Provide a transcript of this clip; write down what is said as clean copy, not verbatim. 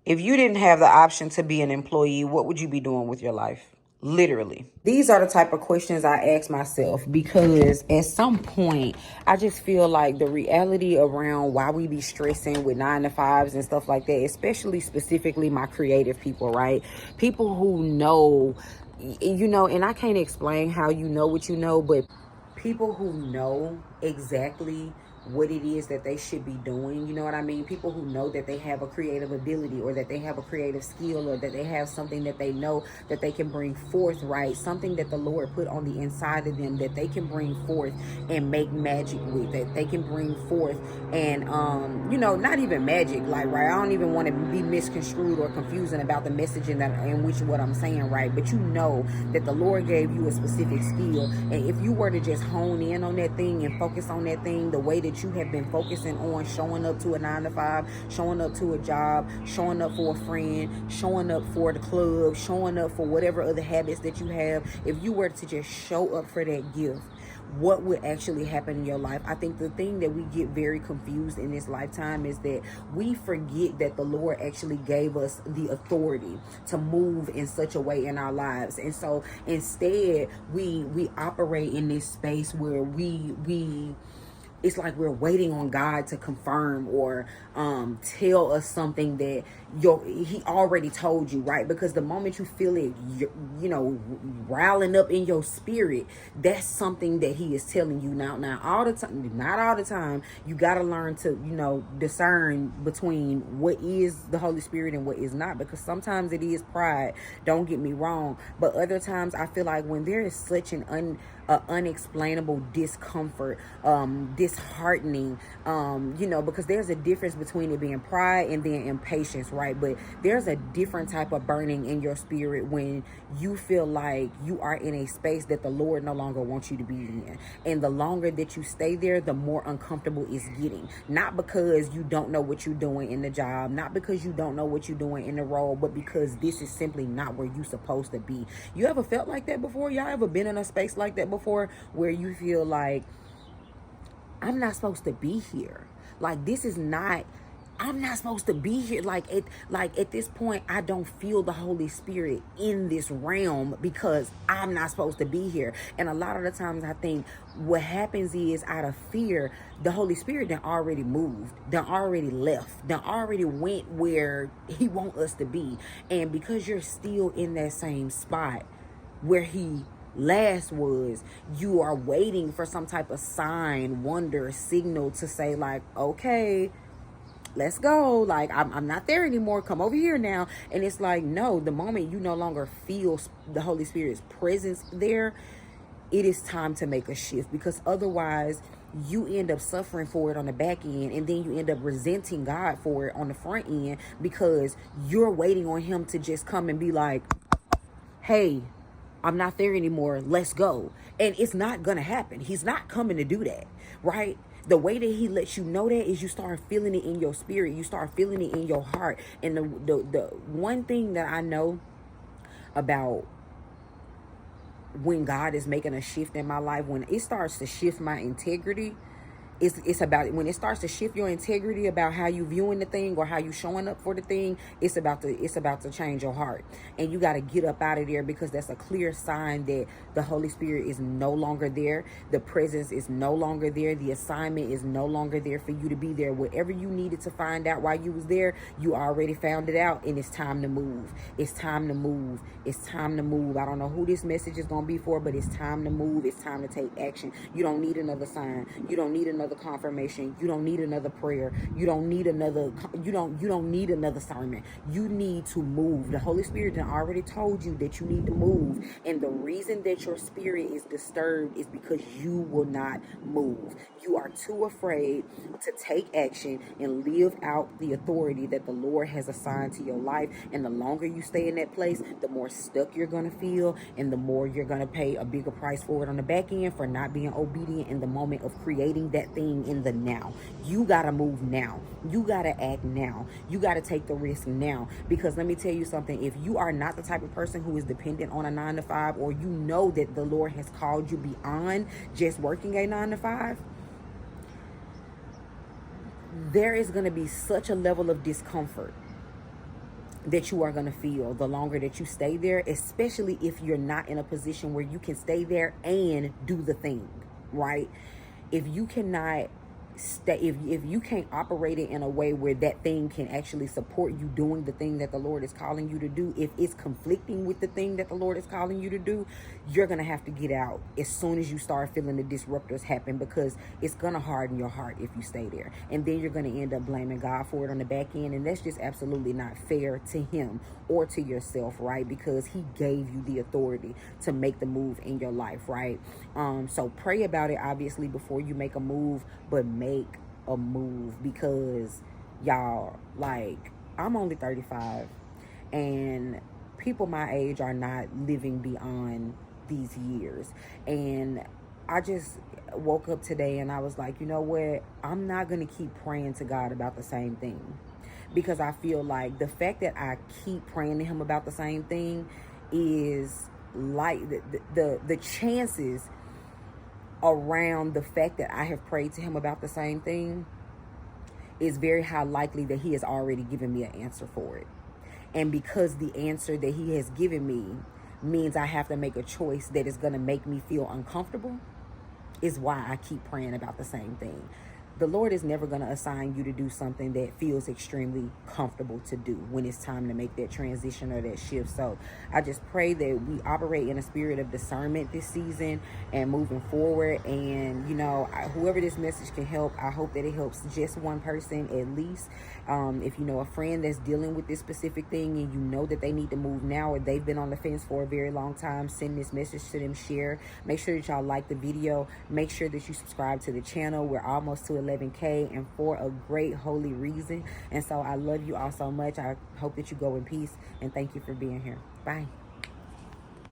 If you didn't have the option to be an employee, what would you be doing with your life? Literally. These are the type of questions I ask myself because at some point, I just feel like the reality around why we be stressing with 9 to 5s and stuff like that, especially specifically my creative people, right? People who know, and I can't explain how you know what you know, but people who know exactly what it is that they should be doing, you know what I mean? People who know that they have a creative ability or that they have a creative skill or that they have something that they know that they can bring forth, right? Something that the Lord put on the inside of them that they can bring forth and make magic with, that they can bring forth and not even magic, like, right? I don't even want to be misconstrued or confusing about the messaging that in which what I'm saying, right? But you know that the Lord gave you a specific skill, and if you were to just hone in on that thing and focus on that thing the way that you have been focusing on showing up to a 9 to 5, showing up to a job, showing up for a friend, showing up for the club, showing up for whatever other habits that you have, if you were to just show up for that gift, what would actually happen in your life? I think the thing that we get very confused in this lifetime is that we forget that the Lord actually gave us the authority to move in such a way in our lives. And so instead we operate in this space where we it's like we're waiting on God to confirm or tell us something that he already told you, right? Because the moment you feel it, riling up in your spirit, that's something that he is telling you. Now all the time, not all the time, you got to learn to, discern between what is the Holy Spirit and what is not, because sometimes it is pride, don't get me wrong, but other times I feel like when there is such an unexplainable discomfort, disheartening, because there's a difference between it being pride and then impatience, right? But there's a different type of burning in your spirit when you feel like you are in a space that the Lord no longer wants you to be in. And the longer that you stay there, the more uncomfortable it's getting. Not because you don't know what you're doing in the job, not because you don't know what you're doing in the role, but because this is simply not where you're supposed to be. You ever felt like that before? Y'all ever been in a space like that before where you feel like, I'm not supposed to be here? Like, this is not, I'm not supposed to be here. Like at this point, I don't feel the Holy Spirit in this realm because I'm not supposed to be here. And a lot of the times I think what happens is, out of fear, the Holy Spirit done already moved, done already left, done already went where he want us to be. And because you're still in that same spot where he last was, you are waiting for some type of sign, wonder, signal to say, like, okay, let's go. Like, I'm not there anymore. Come over here now. And it's like, no, the moment you no longer feel the Holy Spirit's presence there, it is time to make a shift, because otherwise you end up suffering for it on the back end, and then you end up resenting God for it on the front end, because you're waiting on him to just come and be like, hey, I'm not there anymore, let's go. And it's not gonna happen. He's not coming to do that, right? The way that he lets you know that is you start feeling it in your spirit, you start feeling it in your heart. And the one thing that I know about when God is making a shift in my life, when it starts to shift my integrity, it's about, when it starts to shift your integrity about how you viewing the thing or how you showing up for the thing, it's about to change your heart. And you got to get up out of there, because that's a clear sign that the Holy Spirit is no longer there. The presence is no longer there. The assignment is no longer there for you to be there. Whatever you needed to find out while you was there, you already found it out, and it's time to move. It's time to move. It's time to move. I don't know who this message is going to be for, but it's time to move. It's time to take action. You don't need another sign. You don't need another confirmation. You don't need another prayer. You don't need another sermon. You need to move. The Holy Spirit already told you that you need to move, and the reason that your spirit is disturbed is because you will not move. You are too afraid to take action and live out the authority that the Lord has assigned to your life. And the longer you stay in that place, the more stuck you're going to feel, and the more you're going to pay a bigger price for it on the back end for not being obedient in the moment of creating that thing in the now. You got to move now. You got to act now. You got to take the risk now. Because let me tell you something, if you are not the type of person who is dependent on a 9 to 5, or you know that the Lord has called you beyond just working a 9 to 5, there is going to be such a level of discomfort that you are going to feel the longer that you stay there, especially if you're not in a position where you can stay there and do the thing, right? If you cannot stay, if you can't operate it in a way where that thing can actually support you doing the thing that the Lord is calling you to do, if it's conflicting with the thing that the Lord is calling you to do, you're gonna have to get out as soon as you start feeling the disruptors happen, because it's gonna harden your heart if you stay there, and then you're gonna end up blaming God for it on the back end, and that's just absolutely not fair to him or to yourself, right? Because he gave you the authority to make the move in your life, right? So pray about it, obviously, before you make a move, but make a move, because y'all, like, I'm only 35, and people my age are not living beyond these years. And I just woke up today and I was like, you know what? I'm not going to keep praying to God about the same thing, because I feel like the fact that I keep praying to him about the same thing is like the chances around the fact that I have prayed to him about the same thing is very high likely that he has already given me an answer for it. And because the answer that he has given me means I have to make a choice that is going to make me feel uncomfortable, is why I keep praying about the same thing. The Lord is never going to assign you to do something that feels extremely comfortable to do when it's time to make that transition or that shift. So I just pray that we operate in a spirit of discernment this season and moving forward. And, you know, whoever this message can help, I hope that it helps just one person at least. If you know a friend that's dealing with this specific thing and you know that they need to move now, or they've been on the fence for a very long time, send this message to them, share. Make sure that y'all like the video. Make sure that you subscribe to the channel. We're almost to 11K, and for a great holy reason. And so I love you all so much. I hope that you go in peace, and thank you for being here. Bye.